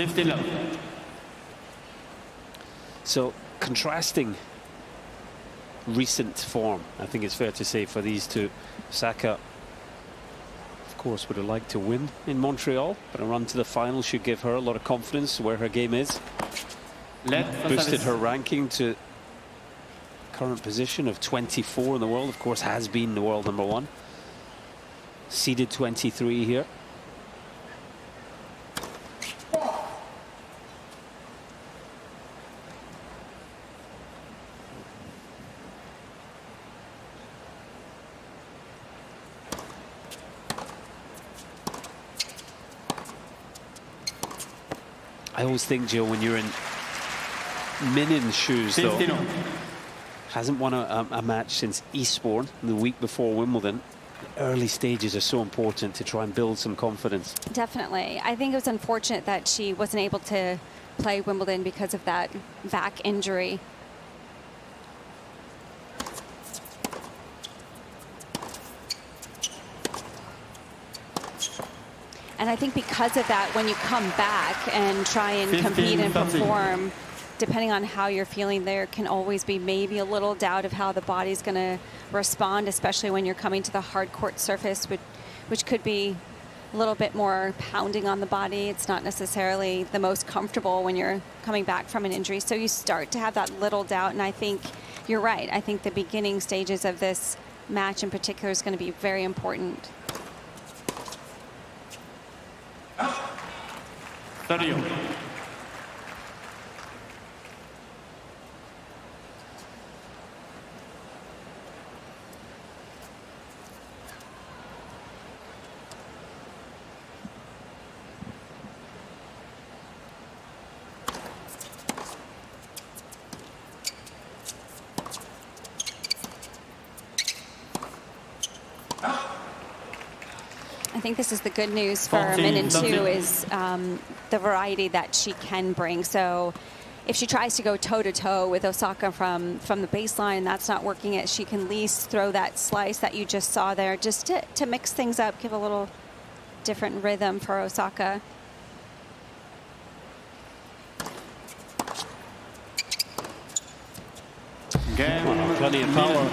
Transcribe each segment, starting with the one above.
15 love. So contrasting recent form, I think it's fair to say, for these two. Osaka, of course, would have liked to win in Montreal, but a run to the final should give her a lot of confidence where her game is. Boosted her ranking to current position of 24 in the world. Of course, has been the world #1. Seeded 23 here. I always think, Jill, when you're in Minnen's shoes, though, hasn't won a match since Eastbourne the week before Wimbledon. The early stages are so important to try and build some confidence. Definitely. I think it was unfortunate that she wasn't able to play Wimbledon because of that back injury. And I think because of that, when you come back and try and compete and perform, depending on how you're feeling, there can always be maybe a little doubt of how the body's going to respond, especially when you're coming to the hard court surface, which could be a little bit more pounding on the body. It's not necessarily the most comfortable when you're coming back from an injury. So you start to have that little doubt. And I think you're right. I think the beginning stages of this match in particular is going to be very important. 30. I think this is the good news for Minnen too, is the variety that she can bring. So if she tries to go toe-to-toe with Osaka from the baseline, that's not working it. She can at least throw that slice that you just saw there, just to mix things up, give a little different rhythm for Osaka. Well, plenty of power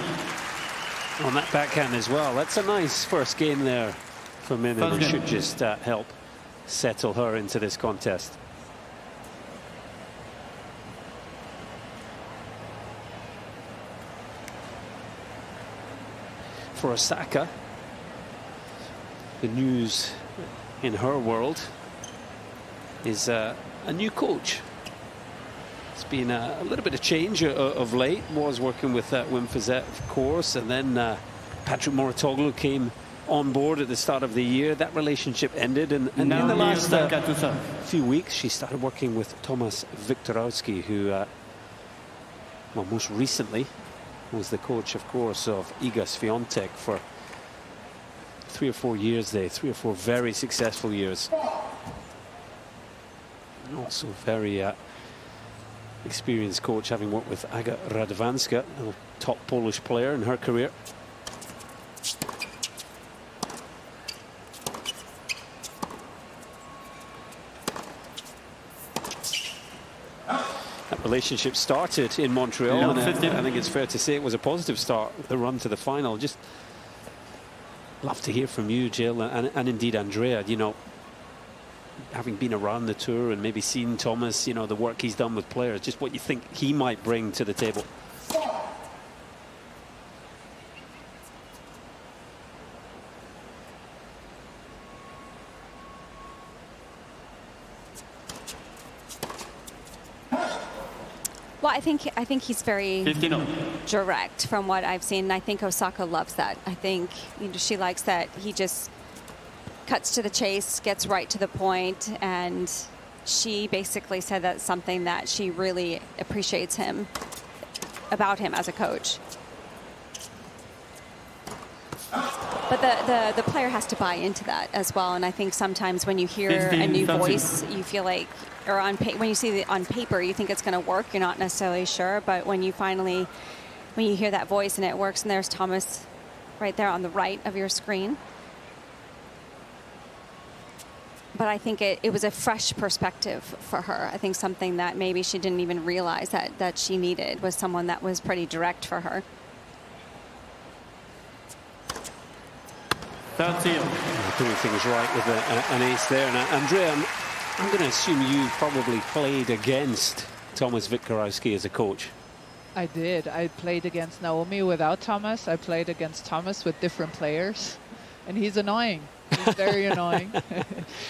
on that backhand as well. That's a nice first game there for Minnen. It should just help settle her into this contest. For Osaka, the news in her world is a new coach. It's been a little bit of change of late. Was working with Wim Fizet, of course, and then Patrick Mouratoglou came on board at the start of the year. That relationship ended, and in the last few weeks she started working with Tomasz Wiktorowski, who well, most recently was the coach, of course, of Iga Swiatek for 3 or 4 years there, 3 or 4 very successful years. And also very experienced coach, having worked with Aga Radwanska, a top Polish player in her career. That relationship started in Montreal, and I think it's fair to say it was a positive start, the run to the final. Just love to hear from you, Jill, and indeed Andrea. You know, having been around the tour and maybe seen Thomas, you know, the work he's done with players, just what you think he might bring to the table. Well, I think he's very direct from what I've seen. And I think Osaka loves that. I think, you know, she likes that he just cuts to the chase, gets right to the point, and she basically said that's something that she really appreciates about him as a coach. But the player has to buy into that as well. And I think sometimes when you hear a new voice, you feel like, or when you see it on paper, you think it's going to work. You're not necessarily sure. But when you hear that voice and it works, and there's Thomas right there on the right of your screen. but I think it was a fresh perspective for her. I think something that maybe she didn't even realize that she needed was someone that was pretty direct for her. 13. Doing things right with an ace there. And Andrea, I'm going to assume you probably played against Thomas Witkarowski as a coach. I did. I played against Naomi without Thomas. I played against Thomas with different players. And he's annoying. He's very annoying.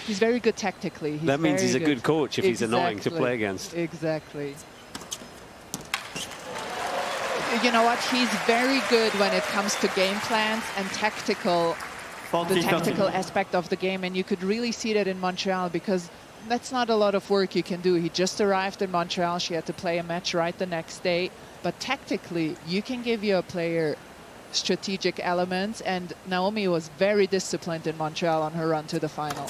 He's very good tactically. That means he's a good coach if he's annoying to play against. Exactly. You know what? He's very good when it comes to game plans and the tactical aspect of the game. And you could really see that in Montreal, because that's not a lot of work you can do. He just arrived in Montreal. She had to play a match right the next day. But tactically, you can give your player strategic elements, and Naomi was very disciplined in Montreal on her run to the final.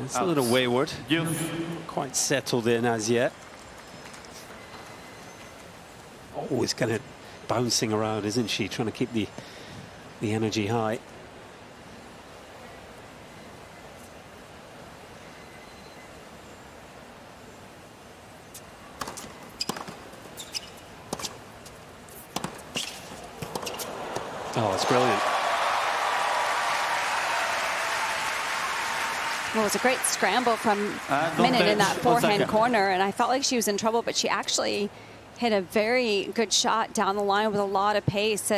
It's a little wayward. Quite settled in as yet. Oh, it's kind of bouncing around, isn't she? Trying to keep the energy high. Oh, it's brilliant. Well, it was a great scramble from Minnen in that forehand corner, and I felt like she was in trouble, but she actually hit a very good shot down the line with a lot of pace.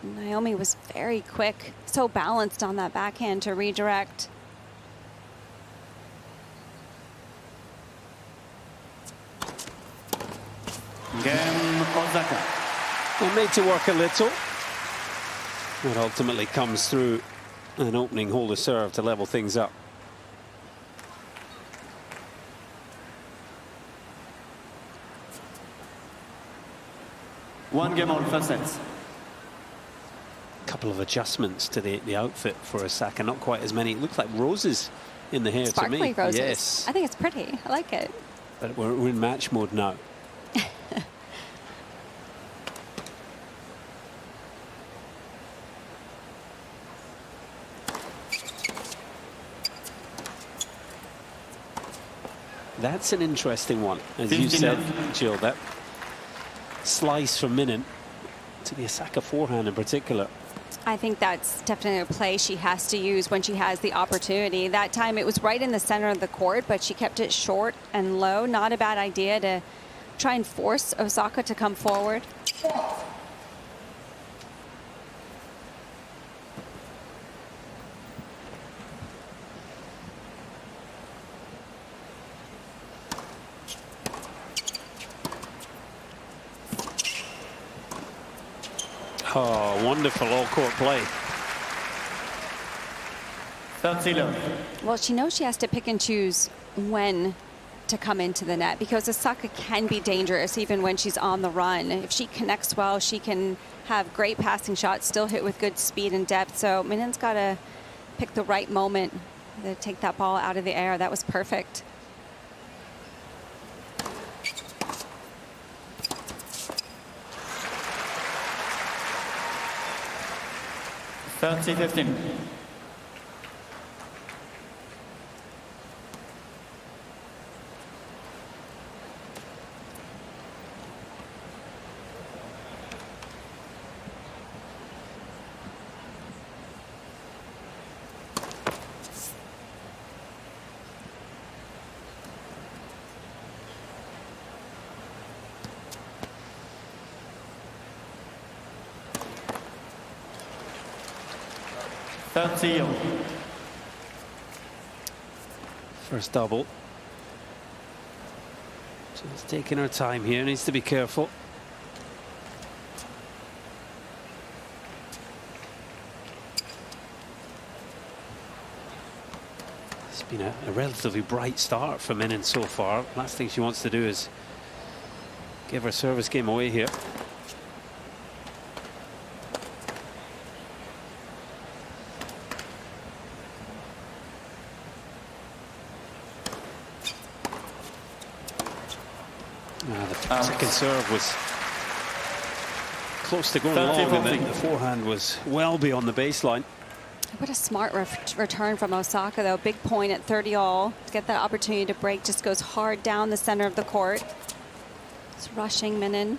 Naomi was very quick, so balanced on that backhand to redirect. Game Osaka. Well, made to work a little. It ultimately comes through an opening hole to serve to level things up. One game on first set. A couple of adjustments to the outfit for Osaka. Not quite as many. It looks like roses in the hair Sparkly to me. roses. Yes. I think it's pretty. I like it. But we're in match mode now. That's an interesting one, as you said, Jill. That slice from Minnen to the Osaka forehand in particular. I think that's definitely a play she has to use when she has the opportunity. That time it was right in the center of the court, but she kept it short and low. Not a bad idea to try and force Osaka to come forward. Oh, wonderful all-court play. 13. Well, she knows she has to pick and choose when to come into the net, because Osaka can be dangerous even when she's on the run. If she connects well, she can have great passing shots, still hit with good speed and depth. So Minnen's got to pick the right moment to take that ball out of the air. That was perfect. Thirty 15. First double. She's taking her time here, needs to be careful. It's been a relatively bright start for Minnen so far. Last thing she wants to do is give her service game away here. The second serve was close to going long, and the forehand was well beyond the baseline. What a smart return from Osaka, though. Big point at 30-all. To get that opportunity to break, just goes hard down the center of the court. It's rushing Minnen.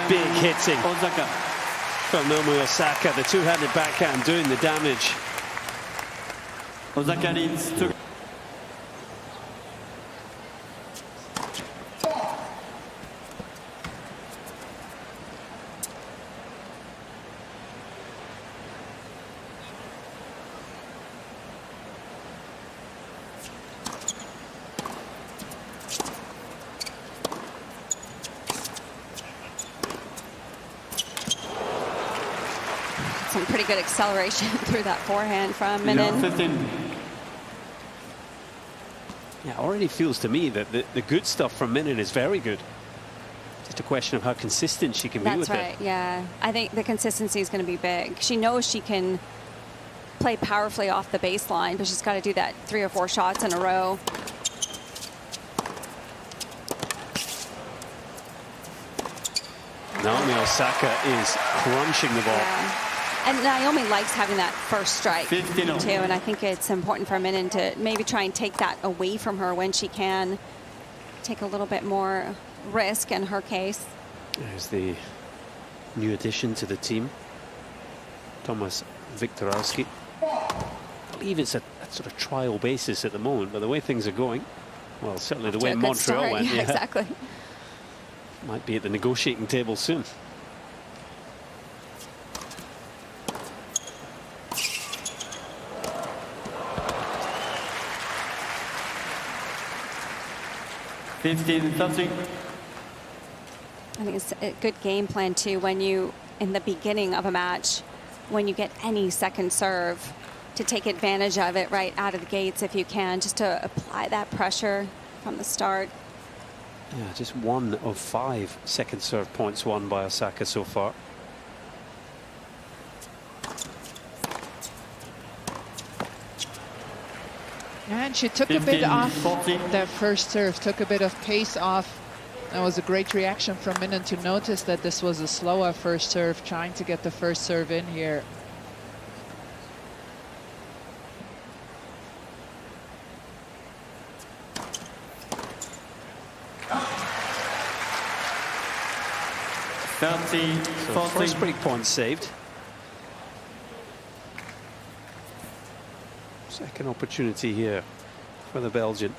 Big hitting from Naomi Osaka. The two-handed backhand doing the damage. Osaka leads 2. Some pretty good acceleration through that forehand from Minnen. Yeah, already feels to me that the good stuff from Minnen is very good. Just a question of how consistent she can be with it. That's right, yeah. I think the consistency is going to be big. She knows she can play powerfully off the baseline, but she's got to do that 3 or 4 shots in a row. Naomi Osaka is crunching the ball. Yeah. And Naomi likes having that first strike, too, and I think it's important for Minnen to maybe try and take that away from her when she can. Take a little bit more risk in her case. There's the new addition to the team, Tomasz Wiktorowski. I believe it's a sort of trial basis at the moment, but the way things are going, well, certainly the way Montreal went, yeah, exactly. Might be at the negotiating table soon. I think it's a good game plan, too, when you, in the beginning of a match, when you get any second serve, to take advantage of it right out of the gates if you can, just to apply that pressure from the start. Yeah, just 1 of 5 second serve points won by Osaka so far. And she took a bit off that first serve, took a bit of pace off. That was a great reaction from Minnen to notice that this was a slower first serve, trying to get the first serve in here. So first break point saved. Second opportunity here for the Belgian.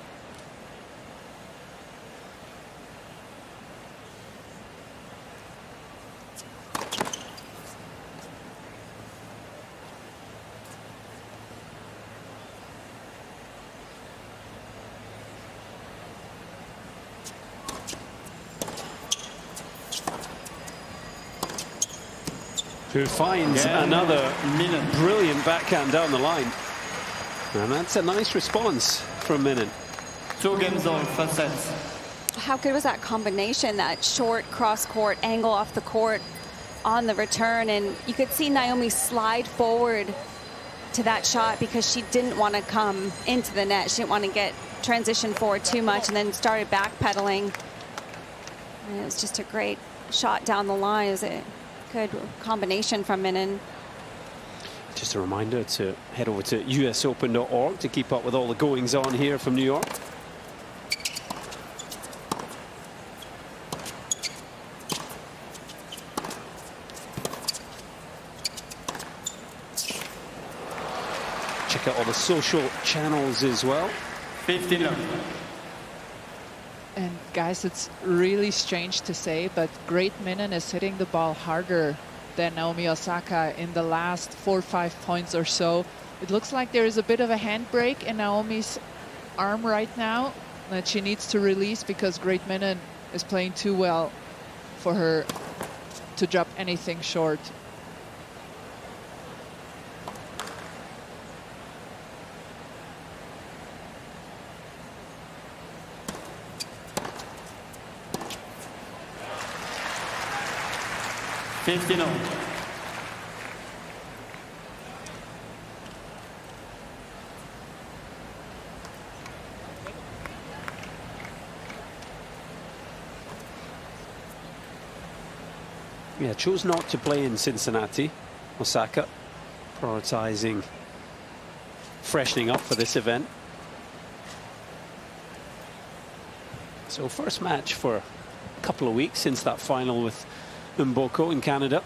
Who finds another brilliant backhand down the line. And that's a nice response from Minnen. 2 games on first set. How good was that combination, that short cross-court angle off the court on the return? And you could see Naomi slide forward to that shot because she didn't want to come into the net. She didn't want to get transition forward too much and then started backpedaling. And it was just a great shot down the line. It was a good combination from Minnen. Just a reminder to head over to usopen.org to keep up with all the goings on here from New York. Check out all the social channels as well. 15 love. And guys, it's really strange to say, but Greet Minnen is hitting the ball harder than Naomi Osaka in the last 4 or 5 points or so. It looks like there is a bit of a handbrake in Naomi's arm right now that she needs to release because Greet Minnen is playing too well for her to drop anything short. 15 all. Yeah, chose not to play in Cincinnati. Osaka prioritizing freshening up for this event. So first match for a couple of weeks since that final with Mboko in Canada.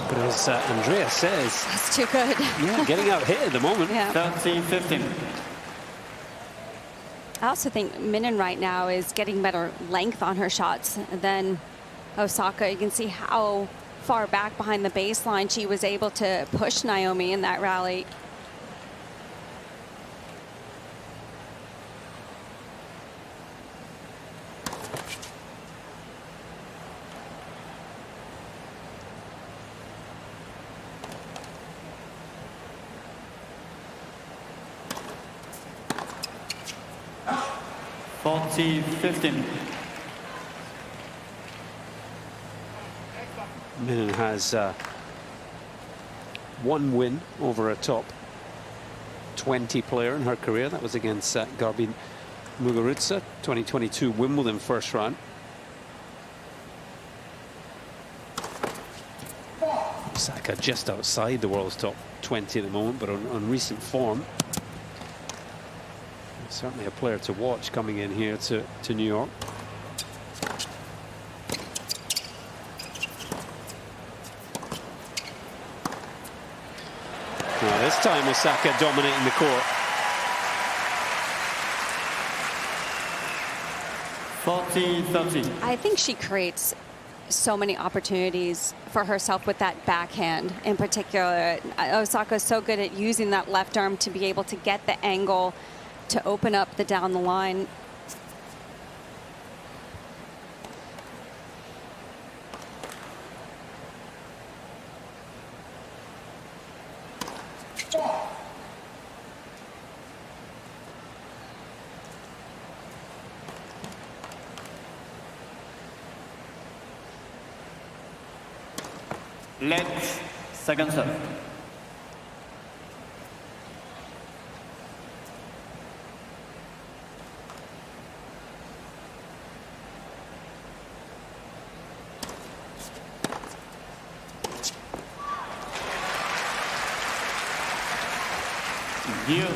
But as Andrea says, That's too good. yeah, getting out hit at the moment. Yeah. 13-15. I also think Minnen right now is getting better length on her shots than Osaka. You can see how far back behind the baseline she was able to push Naomi in that rally. Forty 15. Minnen has one win over a top 20 player in her career. That was against Garbi Muguruza, 2022 Wimbledon first round. Osaka just outside the world's top 20 at the moment, but on recent form. Certainly a player to watch coming in here to New York. Now this time Osaka dominating the court. 40-13. I think she creates so many opportunities for herself with that backhand in particular. Osaka's so good at using that left arm to be able to get the angle to open up the down the line. Let's second serve. Yes.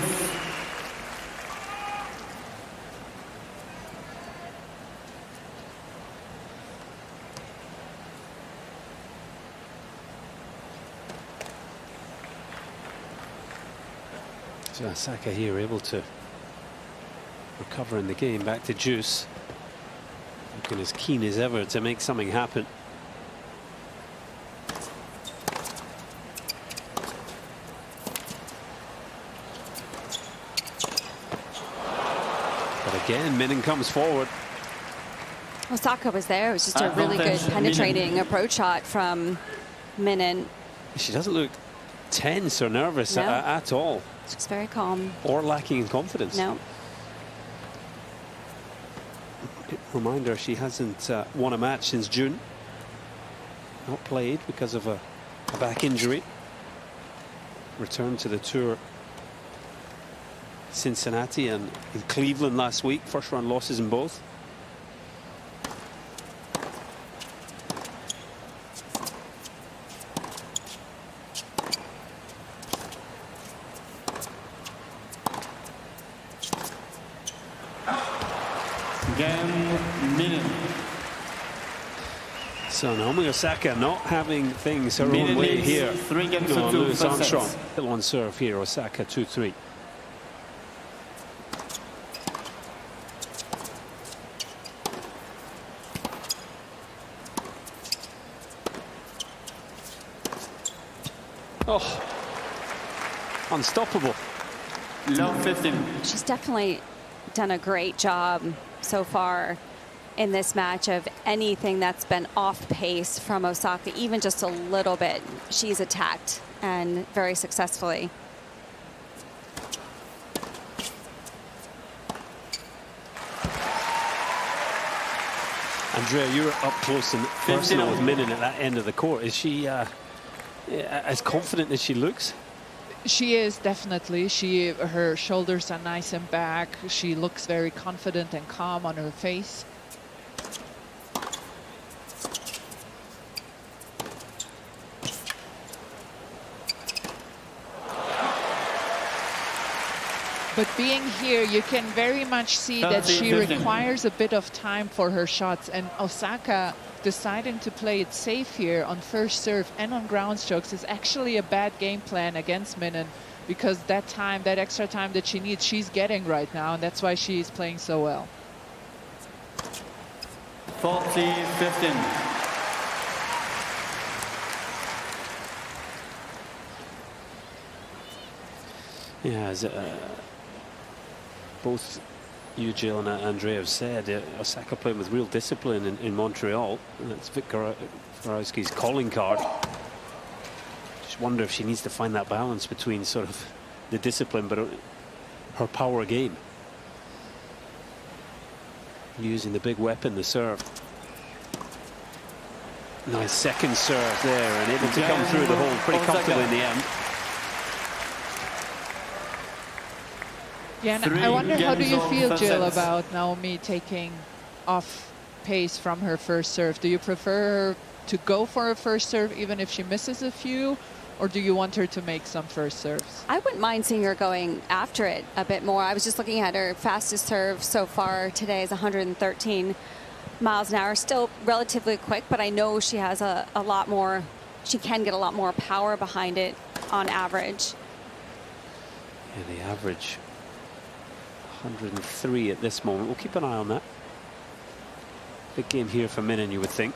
So Osaka here able to recover in the game, back to juice. Looking as keen as ever to make something happen. But again, Minnen comes forward. Osaka was there. It was just a really good penetrating approach shot from Minnen. She doesn't look tense or nervous No. at all. She's very calm. Or lacking in confidence. No. Reminder, she hasn't won a match since June. Not played because of a back injury. Returned to the tour Cincinnati and in Cleveland last week. First round losses in both. So Naomi Osaka not having things her own way here. 3 games to 2 Lewis first Armstrong sets. still on serve here. Osaka 2-3. Oh, unstoppable. Low 15. She's definitely done a great job so far in this match of anything that's been off pace from Osaka, even just a little bit, she's attacked and very successfully. Andrea, you're up close and personal with Minnen at that end of the court. Is she as confident as she looks? She is, definitely. Her shoulders are nice and back. She looks very confident and calm on her face. But being here, you can very much see that she requires a bit of time for her shots. And Osaka deciding to play it safe here on first serve and on ground strokes is actually a bad game plan against Minnen, because that time, that extra time that she needs, she's getting right now, and that's why she's playing so well. 40-15. Yeah, as both you, Jill, and Andrea have said, Osaka playing with real discipline in Montreal. And that's Victor Karowski's calling card. Just wonder if she needs to find that balance between sort of the discipline but her power game. Using the big weapon, the serve. Nice second serve there, and able to come through the hole pretty comfortably in the end. Yeah, and I wonder, how do you feel, Jill, about Naomi taking off pace from her first serve? Do you prefer her to go for her first serve even if she misses a few, or do you want her to make some first serves? I wouldn't mind seeing her going after it a bit more. I was just looking at her fastest serve so far today is 113 miles an hour. Still relatively quick, but I know she has a lot more, she can get a lot more power behind it on average. Yeah, the average 103 at this moment. We'll keep an eye on that. Big game here for Minnen, you would think.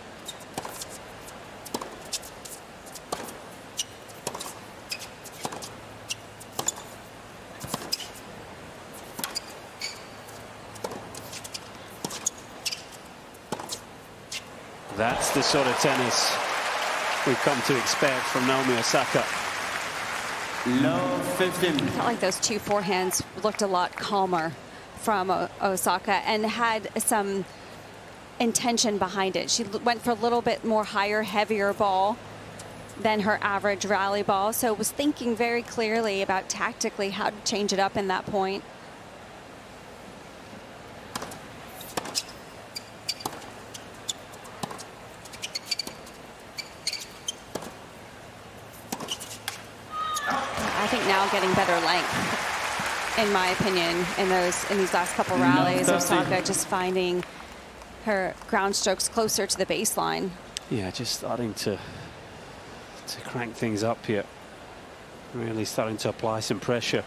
That's the sort of tennis we've come to expect from Naomi Osaka. Low 15. I felt like those two forehands looked a lot calmer from Osaka and had some intention behind it. She went for a little bit more higher, heavier ball than her average rally ball. So was thinking very clearly about tactically how to change it up in that point. I think now getting better length, in my opinion, in these last couple rallies. Osaka just finding her ground strokes closer to the baseline. Yeah, just starting to crank things up here. Really starting to apply some pressure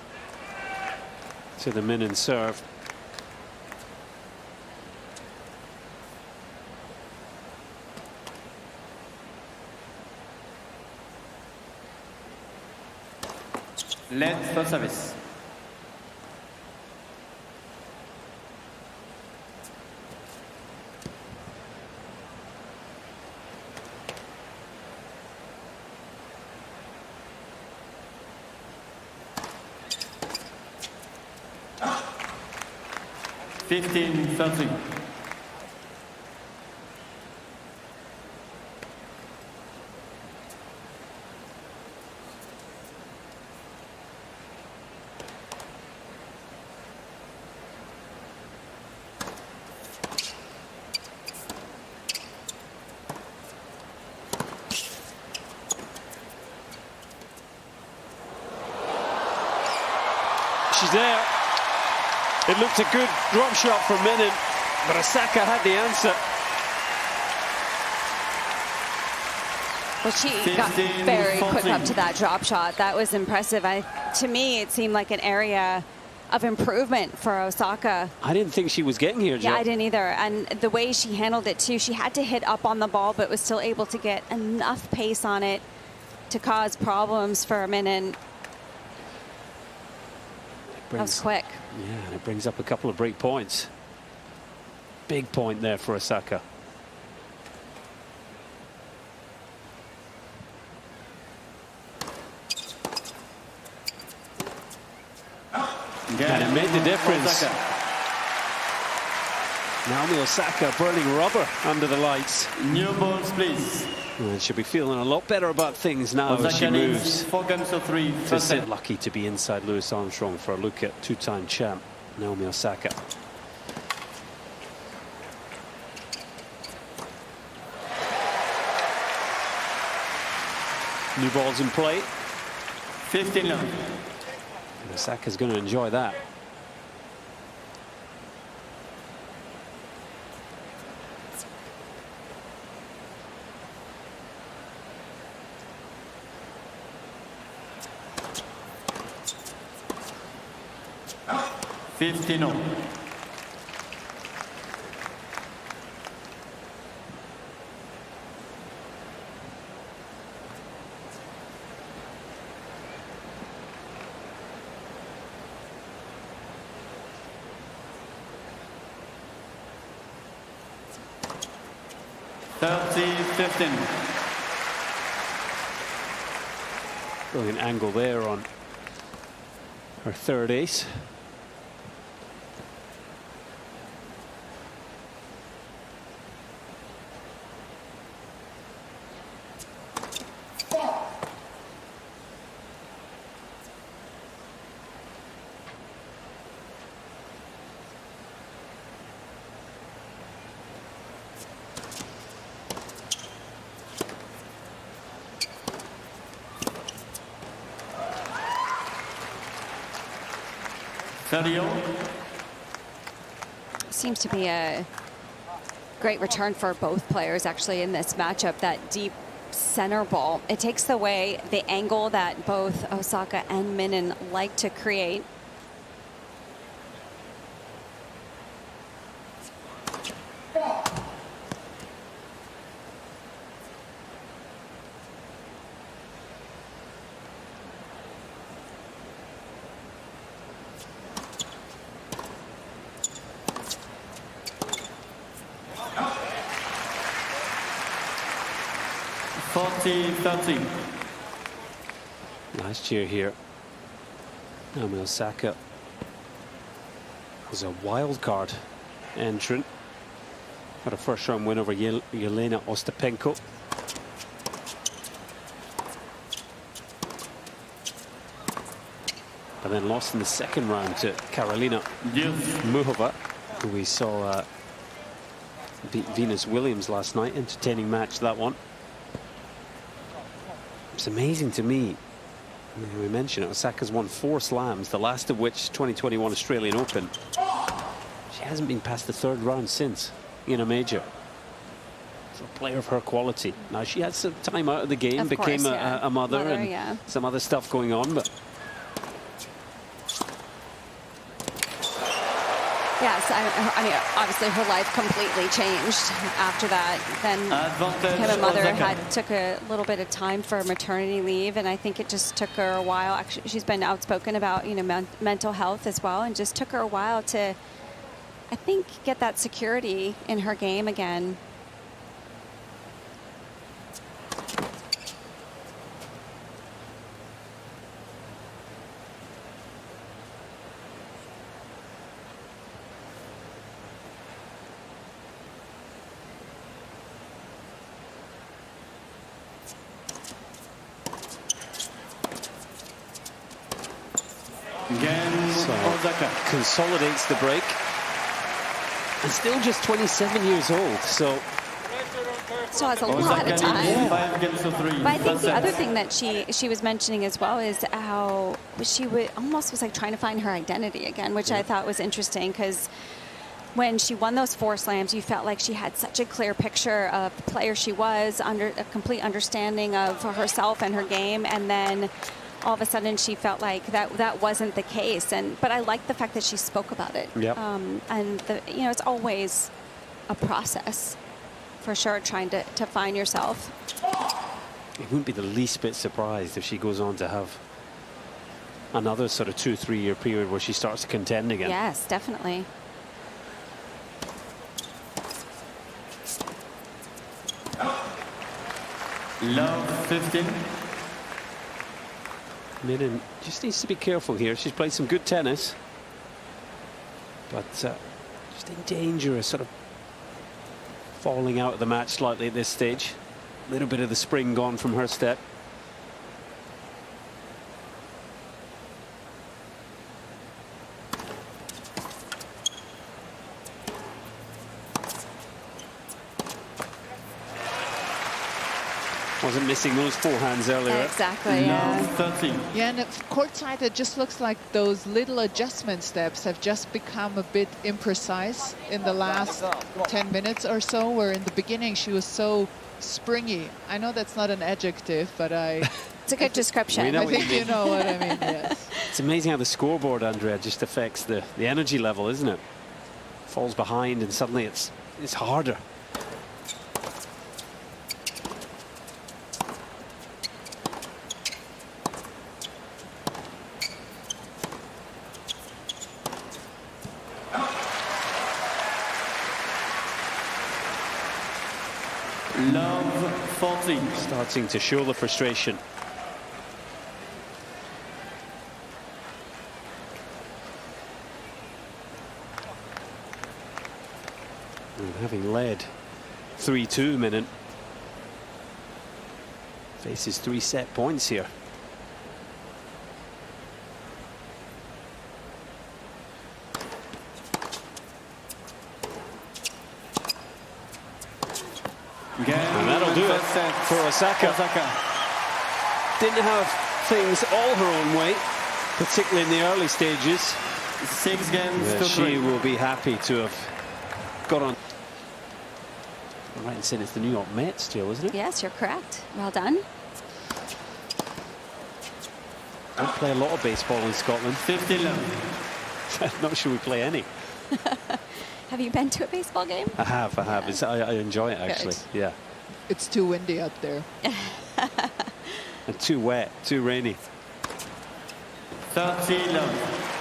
to the Minnen serve. Length for service. Fifteen 30. She's there. It looked a good drop shot from Minnen, but Osaka had the answer. Well, she got very quick up to that drop shot. That was impressive. To me, it seemed like an area of improvement for Osaka. I didn't think she was getting here, Jill. Yeah, I didn't either. And the way she handled it, too, she had to hit up on the ball, but was still able to get enough pace on it to cause problems for Minnen. That was quick. Yeah, and it brings up a couple of break points. Big point there for Osaka. And it made the difference. Naomi Osaka burning rubber under the lights. New balls, please. And she'll be feeling a lot better about things now as she Osaka moves. needs 4 games of 3. To sit lucky to be inside Louis Armstrong for a look at two-time champ Naomi Osaka. New balls in play. 15 love. And Osaka's going to enjoy that. No. 30-15. Brilliant angle there on her third ace. Seems to be a great return for both players actually in this matchup. That deep center ball, it takes away the angle that both Osaka and Minnen like to create. Last year here, Naomi Osaka was a wild card entrant. Had a first round win over Jelena Ostapenko. But then lost in the second round to Karolina Muchova, who we saw beat Venus Williams last night. Entertaining match, that one. It's amazing to me. I mean, we mentioned it, Osaka's won 4 slams, the last of which 2021 Australian Open. She hasn't been past the third round since in a major. For a player of her quality. Now she had some time out of the game, became a mother and some other stuff going on, but yes, I mean, obviously her life completely changed after that. Then became a mother, took a little bit of time for maternity leave, and I think it just took her a while. Actually, she's been outspoken about, you know, mental health as well, and just took her a while to, I think, get that security in her game again. Consolidates the break, and still just 27 years old, so still has a lot of time. But I think the other thing that she was mentioning as well is how she almost was like trying to find her identity again, which I thought was interesting, because when she won those 4 slams, you felt like she had such a clear picture of the player she was, under a complete understanding of herself and her game, and then all of a sudden she felt like that wasn't the case. But I like the fact that she spoke about it. Yep. And you know, it's always a process for sure, trying to find yourself. It wouldn't be the least bit surprised if she goes on to have another sort of 2-3 year period where she starts to contend again. Yes, definitely. Love 15. Minnen just needs to be careful here. She's played some good tennis, but Just in danger of sort of falling out of the match slightly at this stage. A little bit of the spring gone from her step. Wasn't missing those forehands earlier. Exactly, yeah. 30. Yeah, and courtside, it just looks like those little adjustment steps have just become a bit imprecise in the last 10 minutes or so, where in the beginning she was so springy. I know that's not an adjective, but It's a good description. I think you know what I mean, yes. It's amazing how the scoreboard, Andrea, just affects the energy level, isn't it? Falls behind and suddenly it's harder. Love 40. Starting to show the frustration. And having led 3-2, Minnen faces 3 set points here. And that'll do it for Osaka. Didn't have things all her own way, particularly in the early stages. 6 games to 3. She will be happy to have got on. I'm right in saying it's the New York Mets, Jill, isn't it? Yes, you're correct. Well done. Don't play a lot of baseball in Scotland. 50 love. I'm not sure we play any. Have you been to a baseball game? I have. Yeah. I enjoy it, actually. Good. Yeah. It's too windy up there. And too wet, too rainy. 30 love.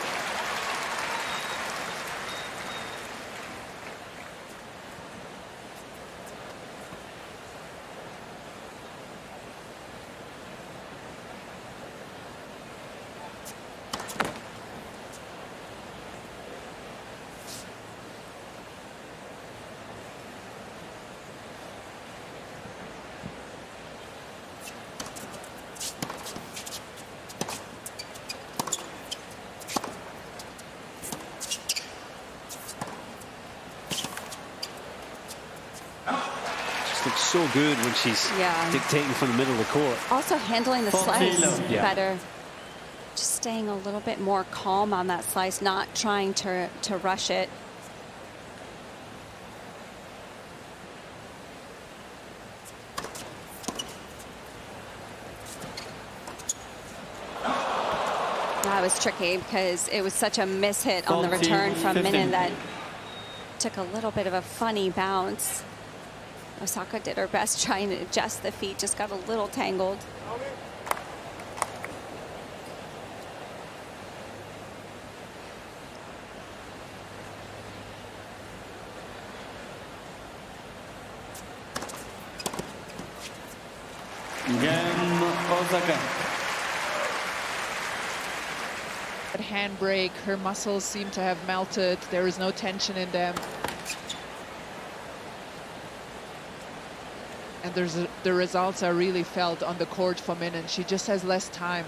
Looks so good when she's dictating from the middle of the court. Also handling the 40 slice love. Yeah. better. Just staying a little bit more calm on that slice, not trying to rush it. That was tricky because it was such a mishit on the 40, return from 50. Minnen that took a little bit of a funny bounce. Osaka did her best trying to adjust the feet, just got a little tangled. Game Osaka. That handbrake, her muscles seem to have melted. There is no tension in them. And the results are really felt on the court for Minnen. She just has less time.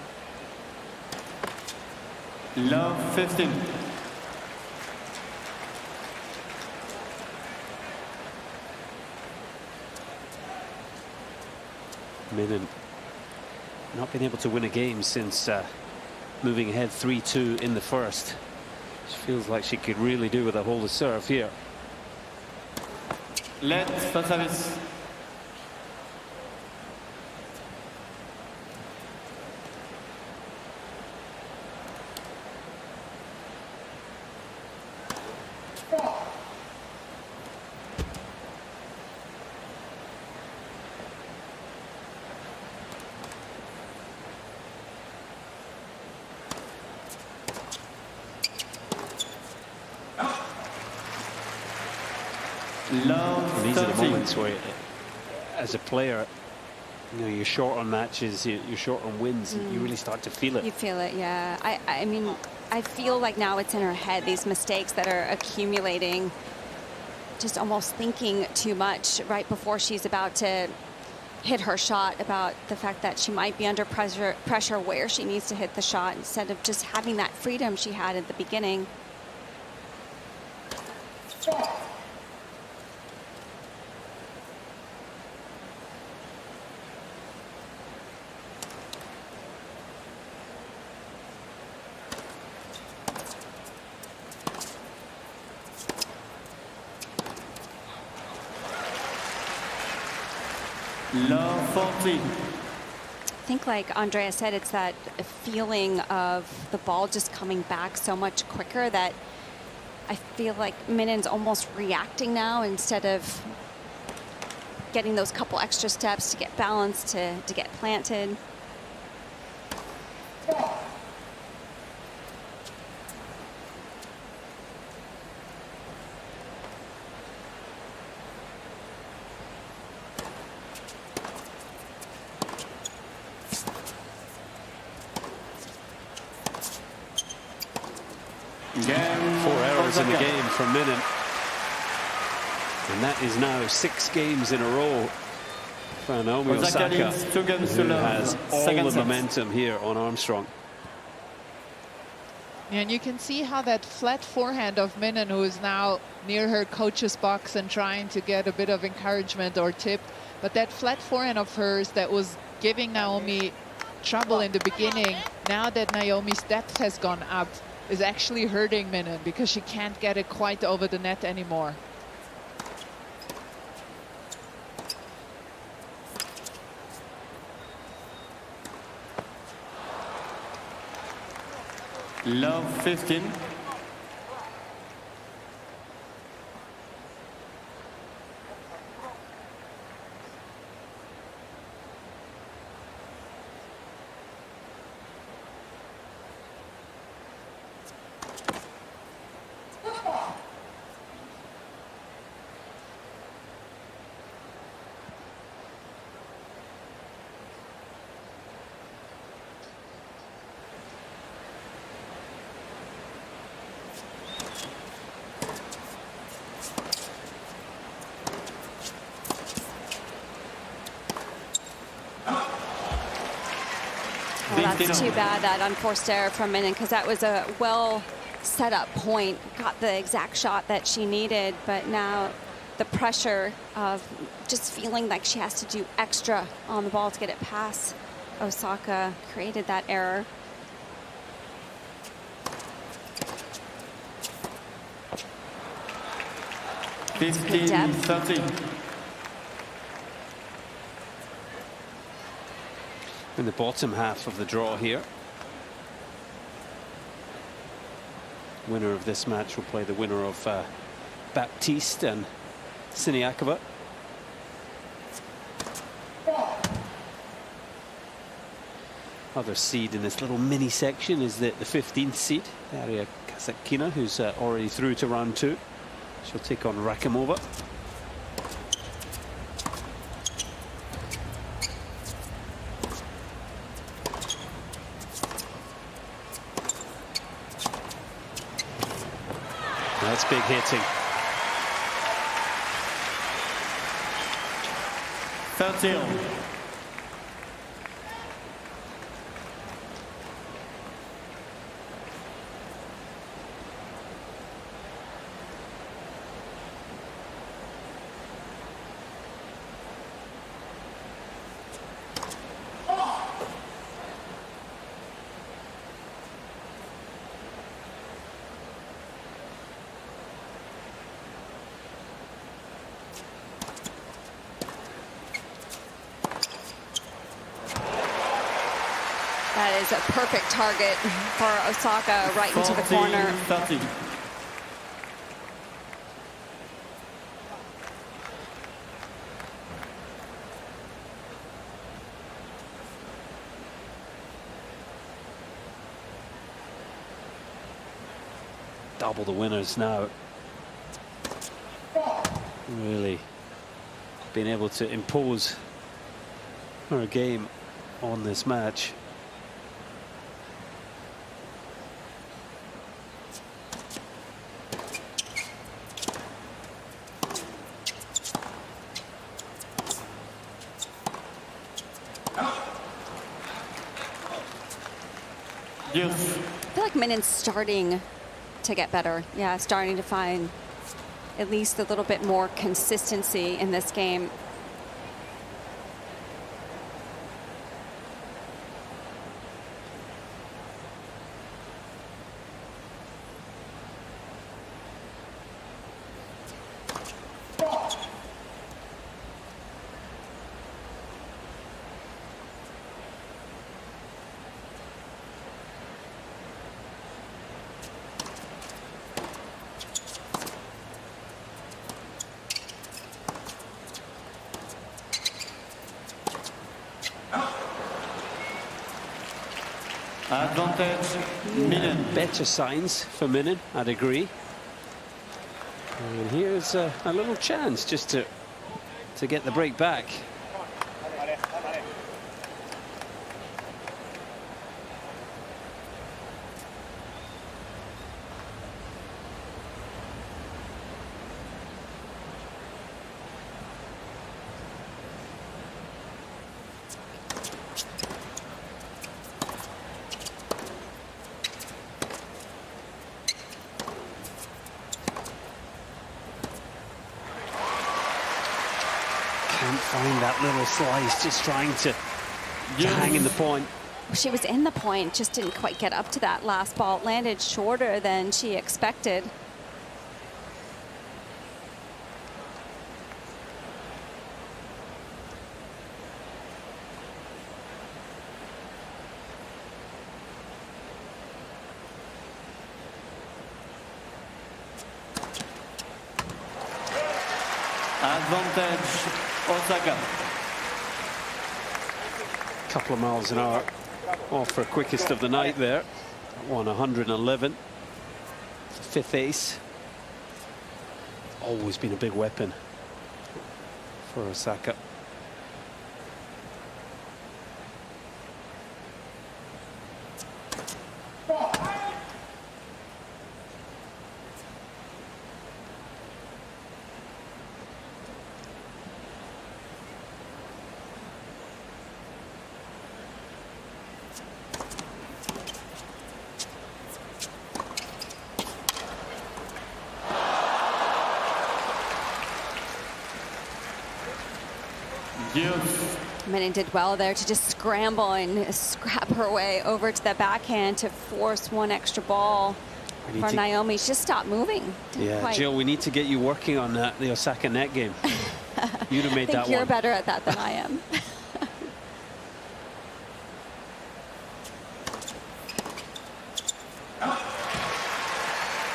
Love 15. Minnen not been able to win a game since moving ahead 3-2 in the first. She feels like she could really do with a hold of serve here. Let for service. Love These are the 30. moments where, as a player, you know, you're short on matches, you're short on wins, and you really start to feel it. You feel it, yeah. I mean, I feel like now it's in her head, these mistakes that are accumulating, just almost thinking too much right before she's about to hit her shot, about the fact that she might be under pressure where she needs to hit the shot, instead of just having that freedom she had at the beginning. Love 40. I think, like Andrea said, it's that feeling of the ball just coming back so much quicker that I feel like Minnen's almost reacting now instead of getting those couple extra steps to get balanced, to get planted. Game 4 errors in the Osaka. game for Minnen. And that is now 6 games in a row for Naomi Osaka Osaka, leads 2 games to who love. has all Second the set. momentum here on Armstrong. And you can see how that flat forehand of Minnen, who is now near her coach's box and trying to get a bit of encouragement or tip, but that flat forehand of hers that was giving Naomi trouble in the beginning, now that Naomi's depth has gone up, is actually hurting Minnen because she can't get it quite over the net anymore. Love 15. Well, that's too bad, that unforced error from Minnen, because that was a well set up point, got the exact shot that she needed, but now the pressure of just feeling like she has to do extra on the ball to get it past Osaka created that error. Good 15, depth. 30. In the bottom half of the draw here. Winner of this match will play the winner of Baptiste and Siniakova. Other seed in this little mini section is the 15th seed, Daria Kasatkina, who's already through to round 2. She'll take on Rakimova. That's big hitting. 13. That is a perfect target for Osaka, right into the corner. 30. Double the winners now. Really been able to impose her game on this match. Deuce. I feel like Minnen's starting to get better. Yeah, starting to find at least a little bit more consistency in this game. Advantage, Minnen. Better signs for Minnen, I'd agree. And here's a little chance just to get the break back. Can't find that little slice, just trying to hang in the point. She was in the point, just didn't quite get up to that last ball. It landed shorter than she expected. Advantage, Osaka. Couple of miles an hour off for quickest of the night there. Won 111. Fifth ace. Always been a big weapon for Osaka. Minnen did well there to just scramble and scrap her way over to the backhand to force one extra ball for Naomi. She just stopped moving. Yeah, Jill, we need to get you working on the Osaka net game. You'd have made that one. I think you're better at that than I am.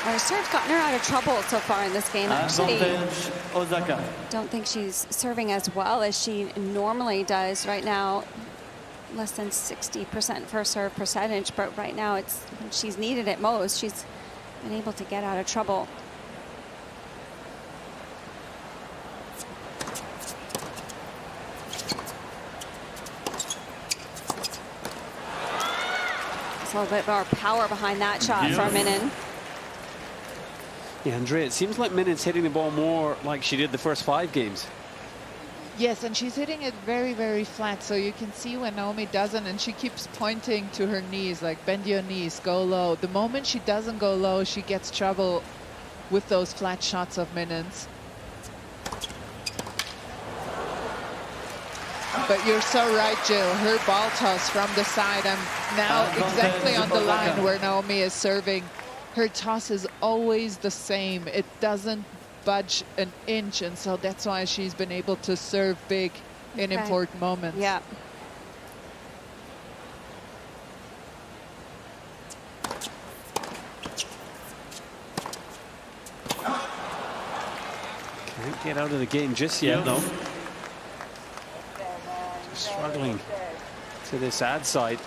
Her serve's gotten her out of trouble so far in this game, actually. Osaka. Don't think she's serving as well as she normally does right now. Less than 60% for serve percentage, but right now it's when she's needed it most. She's been able to get out of trouble. There's a little bit more power behind that shot for Minnen. Yeah, Andrea, it seems like Minnen's hitting the ball more like she did the first 5 games. Yes, and she's hitting it very, very flat. So you can see when Naomi doesn't, and she keeps pointing to her knees, like bend your knees, go low. The moment she doesn't go low, she gets trouble with those flat shots of Minnen's. But you're so right, Jill. Her ball toss from the side, and now exactly on the line where Naomi is serving. Her toss is always the same. It doesn't budge an inch, and so that's why she's been able to serve big in important moments. Yeah. Can't get out of the game just yet, though. Just struggling to this ad side.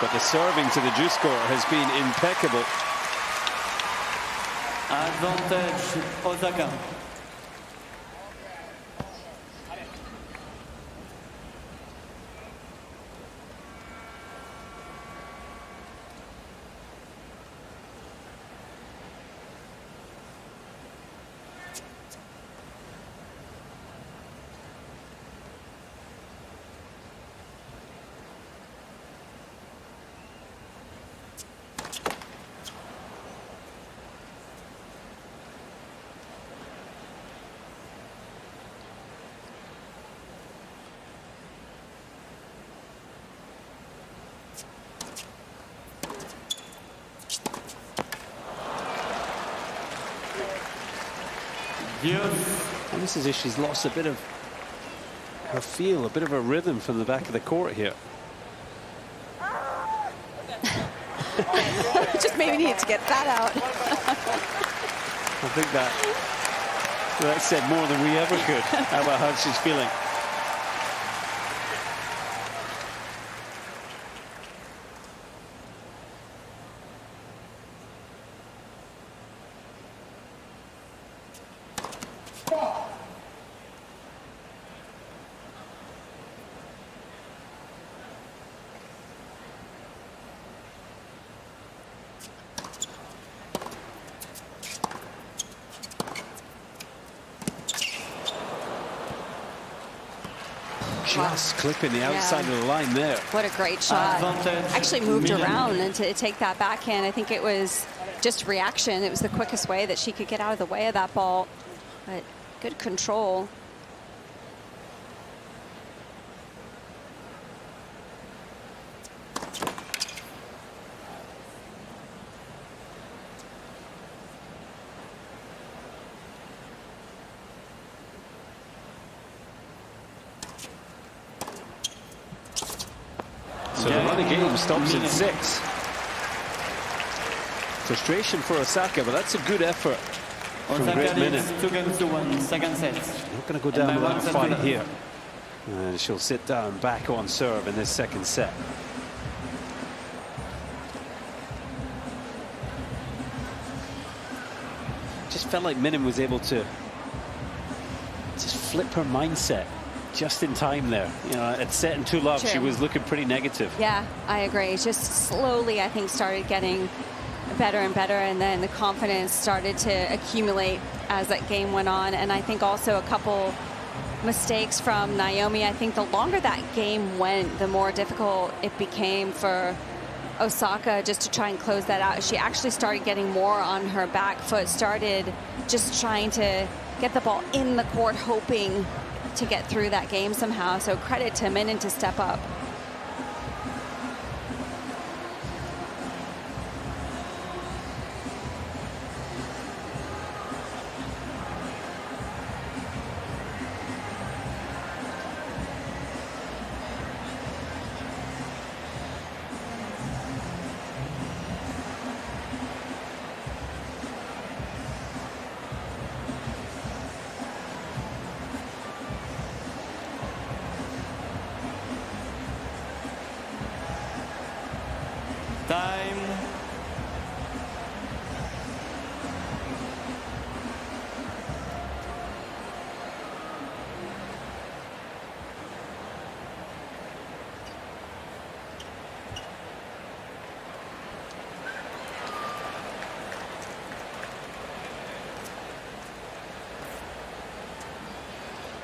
But the serving to the juice score has been impeccable. Advantage, Osaka. Deuce. And this is if she's lost a bit of her feel, a bit of her rhythm from the back of the court here. Just maybe need to get that out. I think that said more than we ever could about how she's feeling. Just clipping the outside of the line there. What a great shot. Actually moved around and to take that backhand. I think it was just reaction. It was the quickest way that she could get out of the way of that ball. But good control. So the running game stops at 6. Frustration for Osaka, but that's a good effort from Greet Minnen. 2 games to 1, second set. Not going to go down without a fight here. And she'll sit down back on serve in this second set. Just felt like Minnen was able to just flip her mindset just in time there. You know, at set and 2-love, she was looking pretty negative. Yeah, I agree. Just slowly, I think, started getting better and better, and then the confidence started to accumulate as that game went on. And I think also a couple mistakes from Naomi. I think the longer that game went, the more difficult it became for Osaka just to try and close that out. She actually started getting more on her back foot, started just trying to get the ball in the court, hoping to get through that game somehow. So credit to Minnen to step up. Time.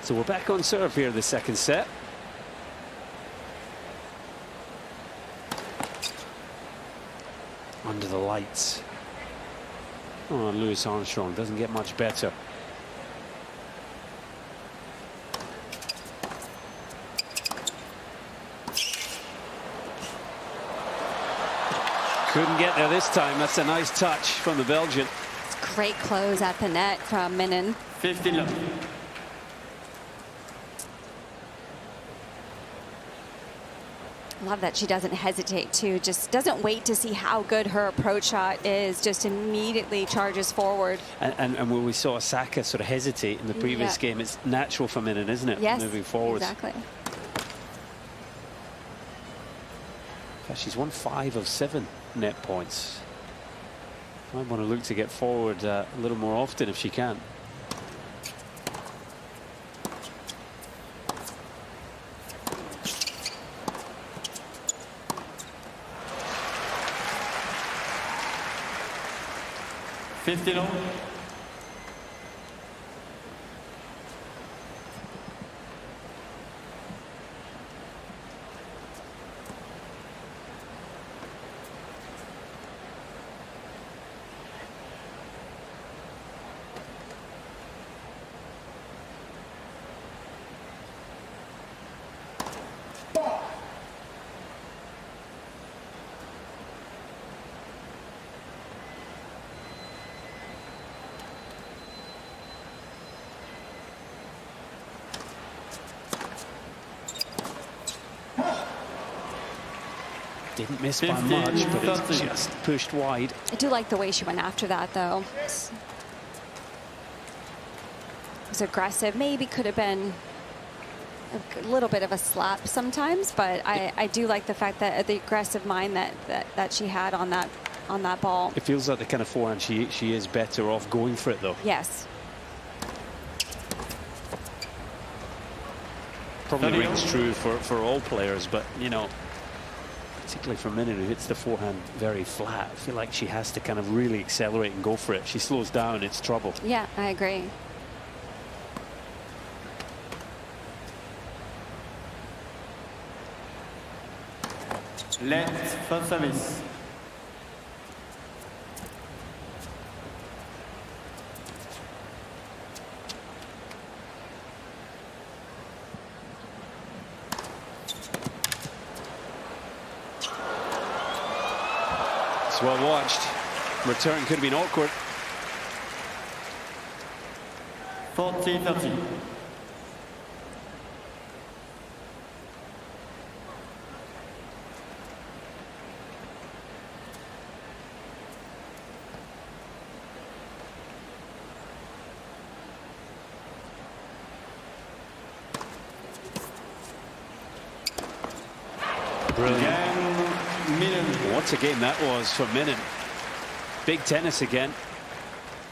So we're back on serve here, the second set. Under the lights. Oh, Louis Armstrong doesn't get much better. Couldn't get there this time. That's a nice touch from the Belgian. Great close at the net from Minnen. 15-love. Love that she doesn't hesitate to, just doesn't wait to see how good her approach shot is, just immediately charges forward. And when we saw Osaka sort of hesitate in the previous game, it's natural for Minnen, isn't it? Yes, moving forward. Exactly. In fact, she's won 5 of 7 net points. Might want to look to get forward a little more often if she can. Didn't miss by 15, much, but it's 30. just pushed wide. I do like the way she went after that, though. It was aggressive. Maybe could have been a little bit of a slap sometimes, but I do like the fact that the aggressive mind that she had on that ball. It feels like the kind of forehand she is better off going for it, though. Yes. Probably rings true for all players, but, you know, particularly for Minnen, who hits the forehand very flat, I feel like she has to kind of really accelerate and go for it. If she slows down, it's trouble. Yeah, I agree. Let first service. It's well watched. Return could have been awkward. 40-30. Brilliant. Minnen. What a game that was for Minnen. Big tennis again.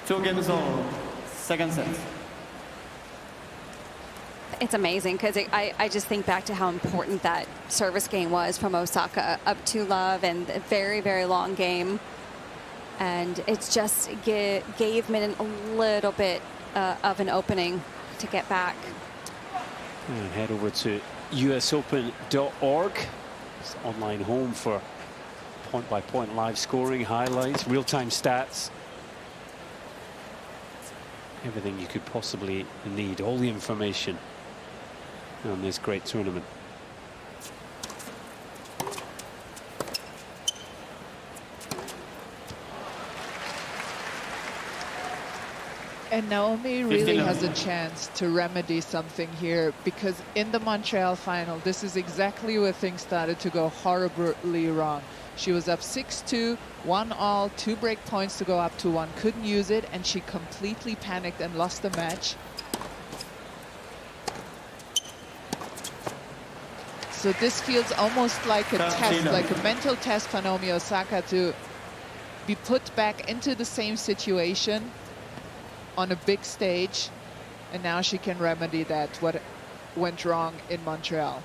2 games all. Second set. It's amazing because I just think back to how important that service game was from Osaka up to love, and a very, very long game. And it's just gave Minnen a little bit of an opening to get back. And head over to usopen.org. It's the online home for point-by-point live scoring, highlights, real-time stats. Everything you could possibly need, all the information on this great tournament. And Naomi really has a chance to remedy something here, because in the Montreal final, this is exactly where things started to go horribly wrong. She was up 6-2, 1-all, 2 break points to go up to 1, couldn't use it, and she completely panicked and lost the match. So this feels almost like a test, like a mental test for Naomi Osaka to be put back into the same situation on a big stage, and now she can remedy that, what went wrong in Montreal.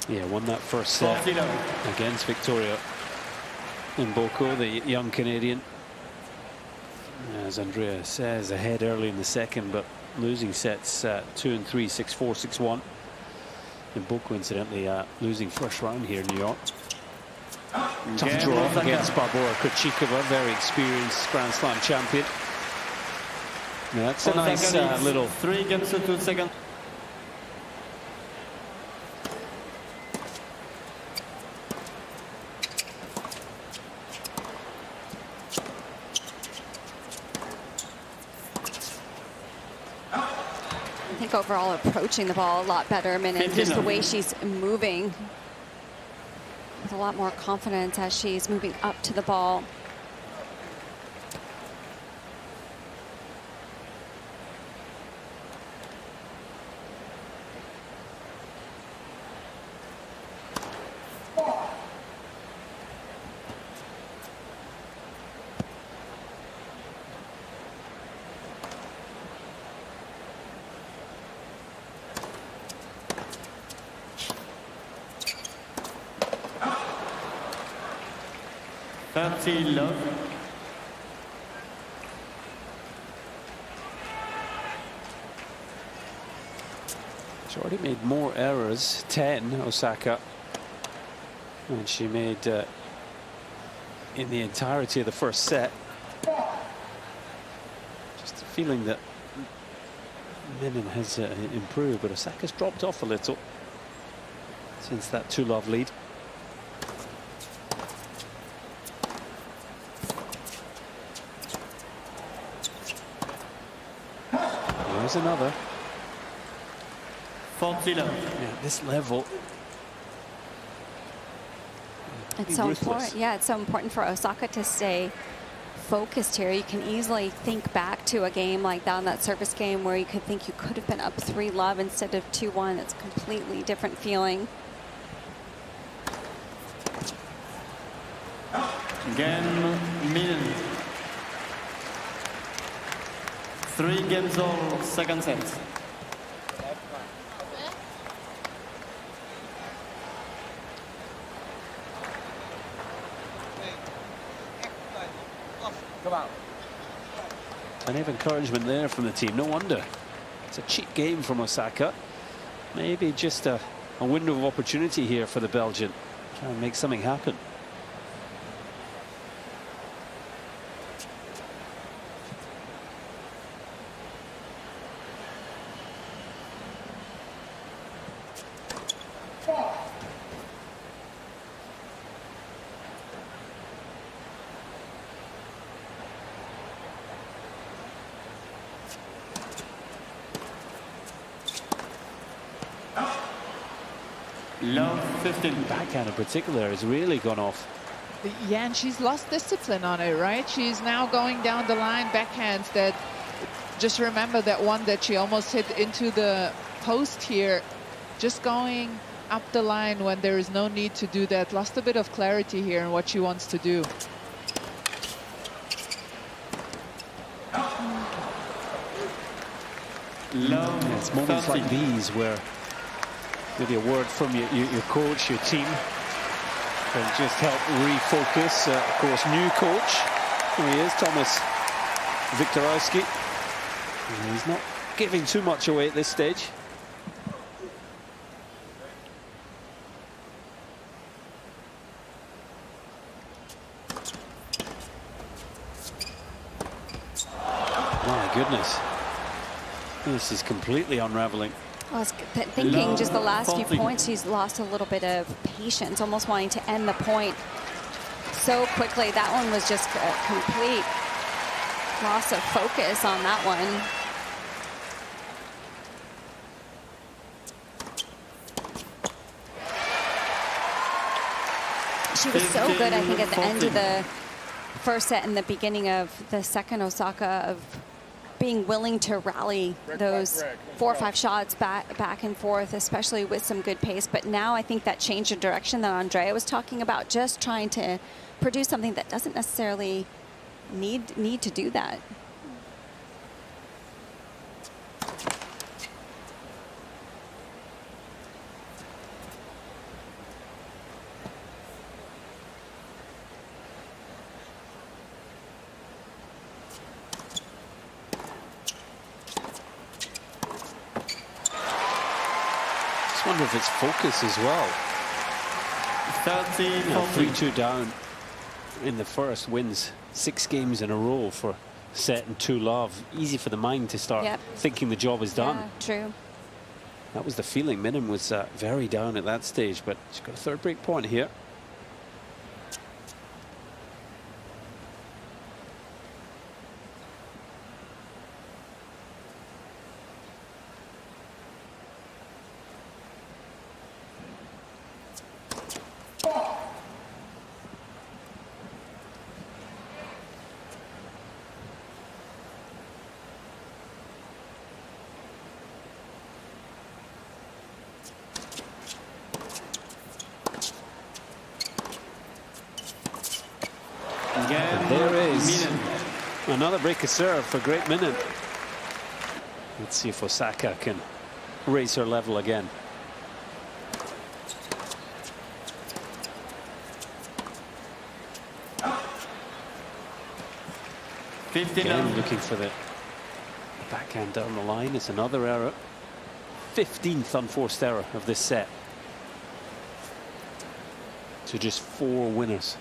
Yeah, won that first set against Victoria Mboko, the young Canadian. As Andrea says, ahead early in the second, but losing sets 2 and 3, 6-4, 6-1. Mboko, incidentally, losing first round here in New York. Tough draw against Barbora Krejcikova, very experienced Grand Slam champion. Now that's a nice little 3 games to 2 seconds. I think overall approaching the ball a lot better, and just the way she's moving with a lot more confidence as she's moving up to the ball. Love. She's already made more errors, 10, Osaka, than she made in the entirety of the first set. Just a feeling that Minnen has improved, but Osaka's dropped off a little since that 2-love lead. There's another. 40 love. Yeah, at this level. It's so important. Yeah, it's so important for Osaka to stay focused here. You can easily think back to a game like that, in that service game, where you could think you could have been up 3-love instead of 2-1. It's a completely different feeling. Game Minnen. 3 games all, second set. Plenty of encouragement there from the team. No wonder. It's a cheap game from Osaka. Maybe just a window of opportunity here for the Belgian. Try and make something happen. Love 15. Backhand in particular has really gone off. Yeah, and she's lost discipline on it, right? She's now going down the line backhands that, just remember that one that she almost hit into the post here, just going up the line when there is no need to do that. Lost a bit of clarity here in what she wants to do. Love. Yeah, it's moments like these where maybe a word from your coach, your team, can just help refocus. Of course, new coach. Here he is, Thomas Wiktorowski. He's not giving too much away at this stage. My goodness. This is completely unraveling. I was thinking just the last few points, she's lost a little bit of patience, almost wanting to end the point so quickly. That one was just a complete loss of focus on that one. She was so good, I think, at the end of the first set and the beginning of the second, Osaka, of being willing to rally those 4 or 5 shots back and forth, especially with some good pace. But now I think that change of direction that Andrea was talking about, just trying to produce something that doesn't necessarily need to do that. I wonder if it's focus as well. 3-2 down in the first, wins 6 games in a row for set and 2-love. Easy for the mind to start thinking the job is done. Yeah, true. That was the feeling. Minnen was very down at that stage, but she's got a third break point here. And there is another break of serve for Greet Minnen. Let's see if Osaka can raise her level again. Again, looking for the backhand down the line. It's another error. 15th unforced error of this set. So just 4 winners.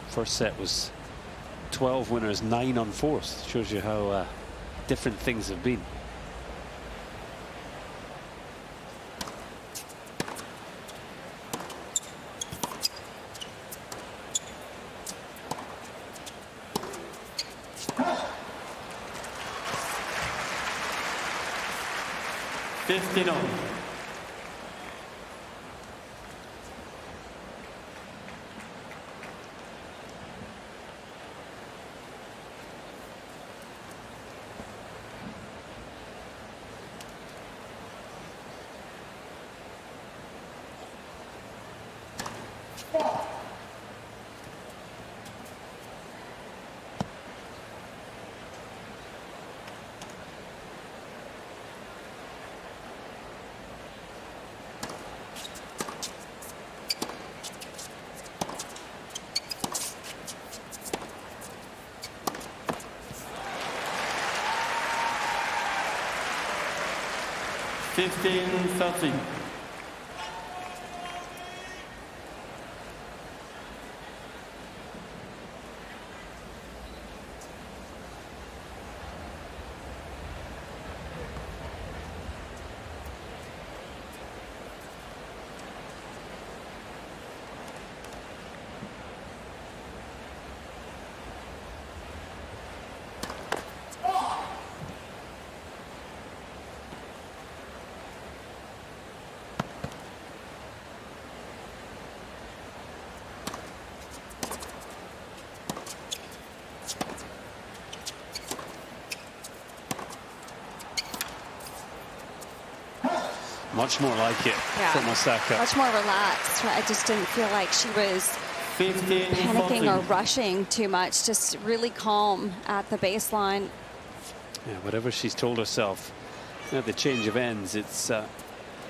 First set was 12 winners, 9 unforced. Shows you how different things have been. 15 all. Fifteen, 13. Much more like it from Osaka. Much more relaxed. I just didn't feel like she was 15, panicking 14. or rushing too much. Just really calm at the baseline. Yeah, whatever she's told herself, the change of ends, it's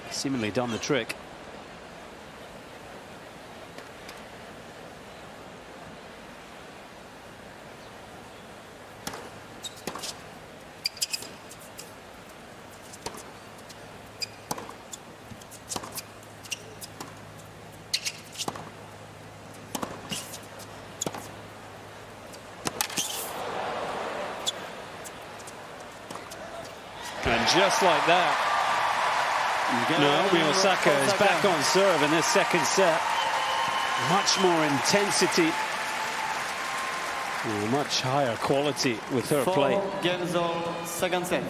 seemingly done the trick. And just like that, Naomi Osaka is back on serve in this second set. Much more intensity, much higher quality with her play. 4 games all, second set.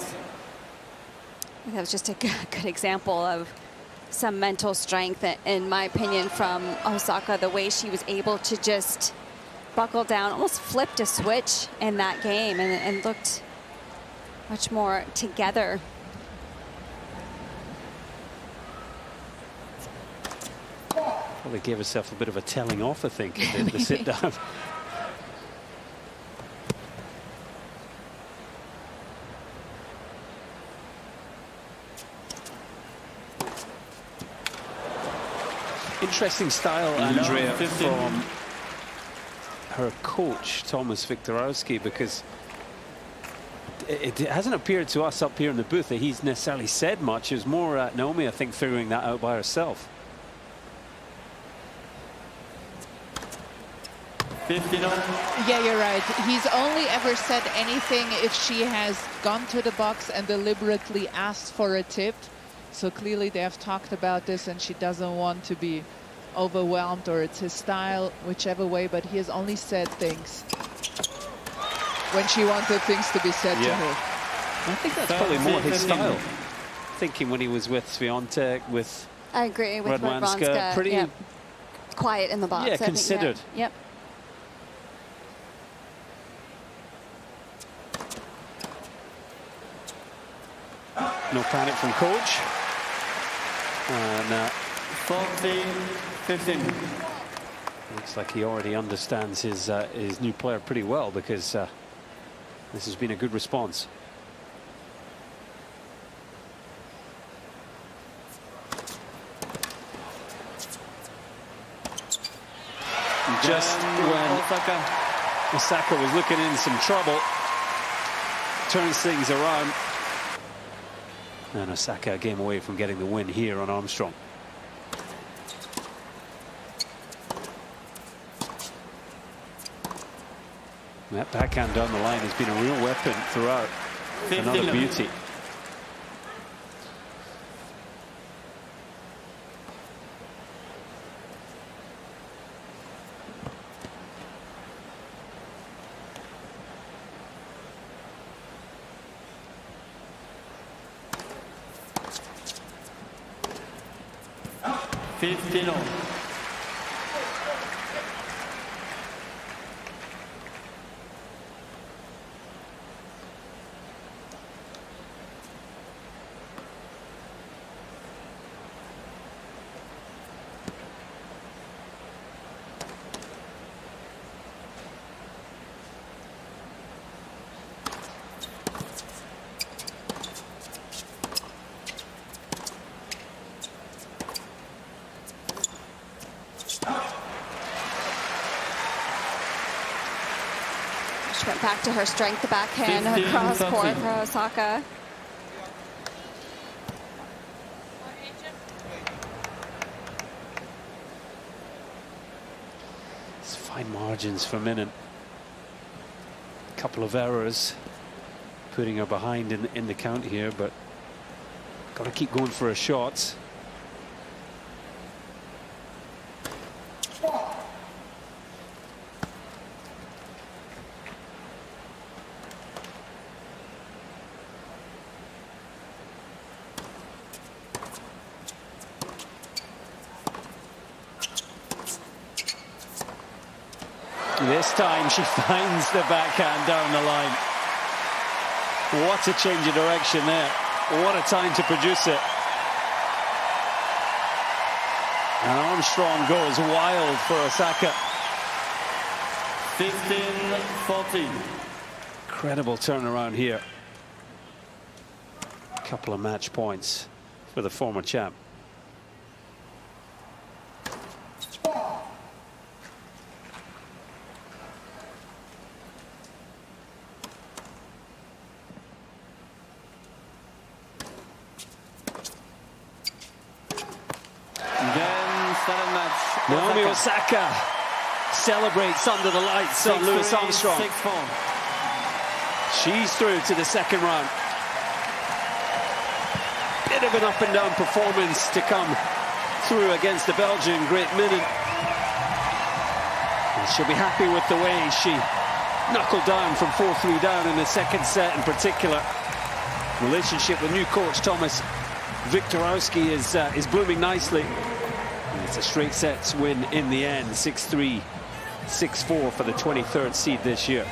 That was just a good example of some mental strength, in my opinion, from Osaka. The way she was able to just buckle down, almost flipped a switch in that game, and looked much more together. Probably gave herself a bit of a telling off, I think, in the sit down. Interesting style, Andrea, from her coach, Thomas Viktorowski, because it hasn't appeared to us up here in the booth that he's necessarily said much. It was more Naomi, I think, figuring that out by herself. 15 all. Yeah, you're right. He's only ever said anything if she has gone to the box and deliberately asked for a tip. So clearly they have talked about this and she doesn't want to be overwhelmed, or it's his style, whichever way, but he has only said things when she wanted things to be said to her. I think that's probably more his style. Thinking when he was with Swiatek, with I agree with Radwanska, pretty quiet in the box. Yeah, I think, considered. Yep. No panic from coach. And 14, 15. looks like he already understands his new player pretty well, because this has been a good response. Just when Osaka was looking in some trouble, turns things around. And Osaka a game away from getting the win here on Armstrong. That backhand down the line has been a real weapon throughout. Another beauty. 15-all. She went back to her strength, the backhand, her cross court for Osaka. It's fine margins for Minnen. A couple of errors, putting her behind in the count here, but got to keep going for her shots. This time she finds the backhand down the line. What a change of direction there. What a time to produce it. And Armstrong goes wild for Osaka. 15-14. Incredible turnaround here. A couple of match points for the former champ. Naomi Osaka celebrates under the lights on Louis Armstrong. 6-4. She's through to the second round. Bit of an up and down performance to come through against the Belgian Greet Minnen. And she'll be happy with the way she knuckled down from 4-3 down in the second set in particular. Relationship with new coach Thomas Wiktorowski is blooming nicely. It's a straight sets win in the end, 6-3, 6-4 for the 23rd seed this year.